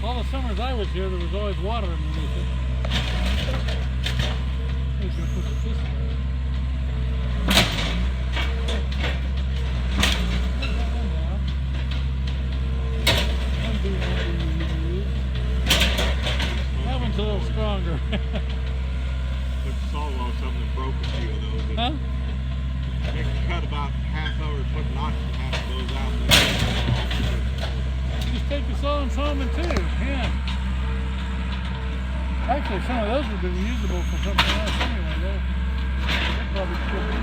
All the summers I was here, there was always water underneath it. He's going to push it this way. That one's a little stronger. But sawwall something broke a few of those. Huh? They cut about half over, put knocked half of those out. Just take the saw and saw them in two. Yeah. Actually, some of those would have been usable for something else anyway. They're probably good.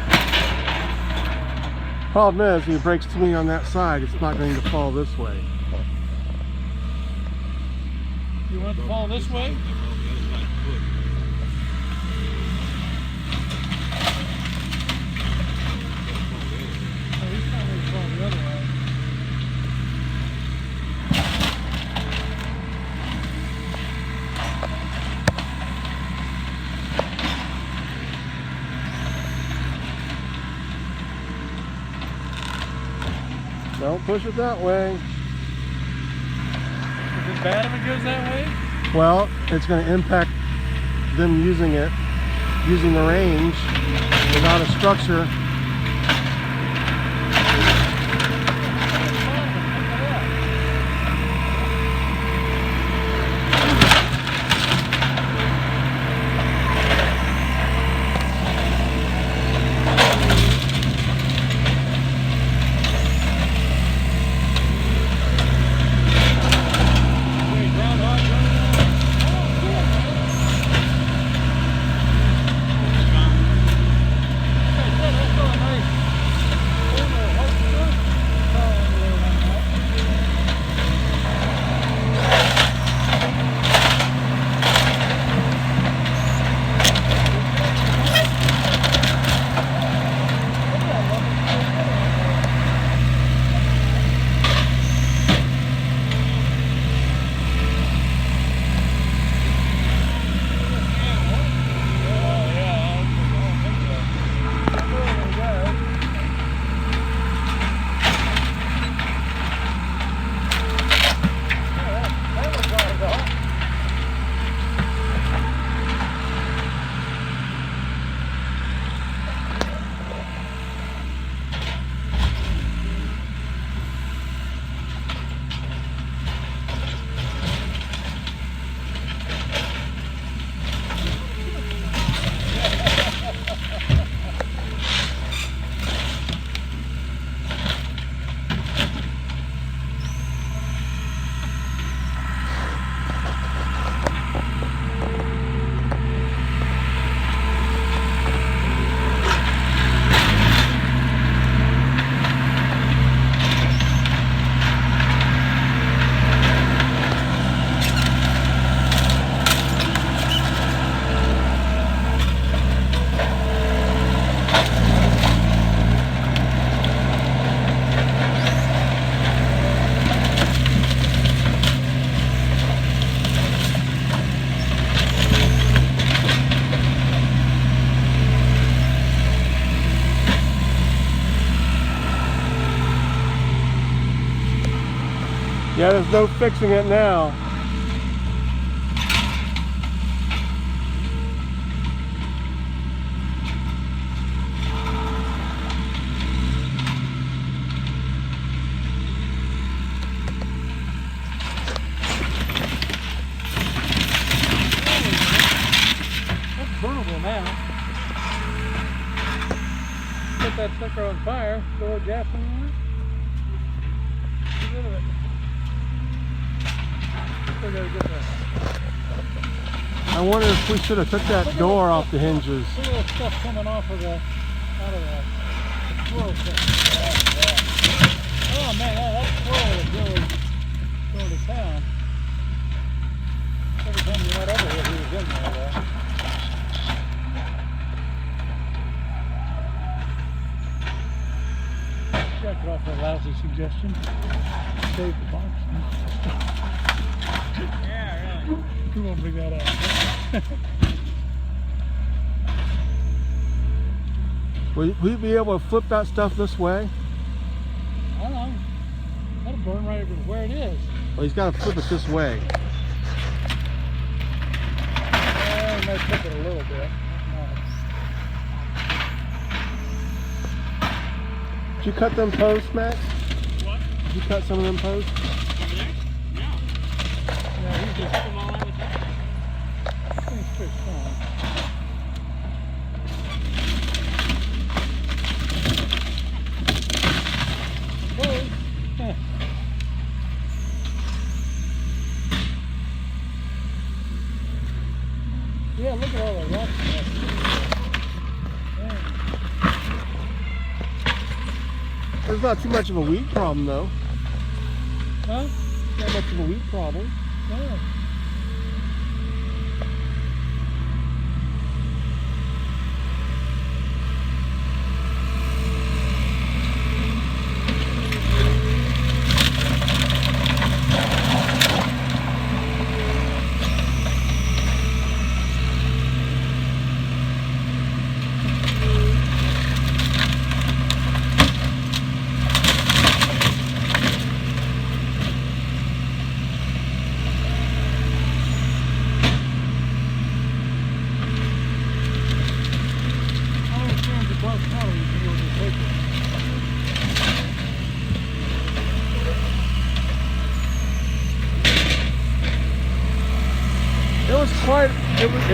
Problem is, if it breaks too many on that side, it's not going to fall this way. You want it to fall this way? Oh, he's trying to fall the other way. Don't push it that way. Is it bad if it goes that way? Well, it's going to impact them using the range without a structure. Yeah, there's no fixing it now. That's burnable now. Put that sucker on fire, throw a gas in there. Get rid of it. Still gotta get that. I wonder if we should have took that door off the hinges. Look at all the stuff coming off of the, out of that swirl thing. Oh man, that swirl is really going to town. Every time you went over here, he was in there. Jack it off a lousy suggestion. Save the box. Yeah, really. We won't bring that out. Will we be able to flip that stuff this way? I don't know. That'll burn right where it is. Well, he's got to flip it this way. I took it a little bit. Did you cut them posts, Max? What? Did you cut some of them posts? Over there? No. Yeah, he's You just, took them all out with that? things pretty strong. Suppose. Huh. Yeah, look at all the rocks. There's not too much of a weed problem, though. Huh? Not much of a weed problem. Yeah.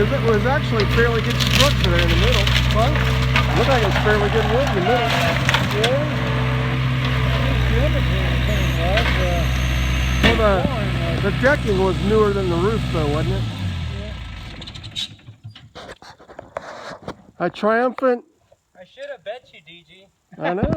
It was actually fairly good structure there in the middle. Well, looked like it was fairly good wood in the middle. Yeah. The other thing Well, the decking was newer than the roof, though, wasn't it? Yeah. A triumphant. I should have bet you, DG. I know.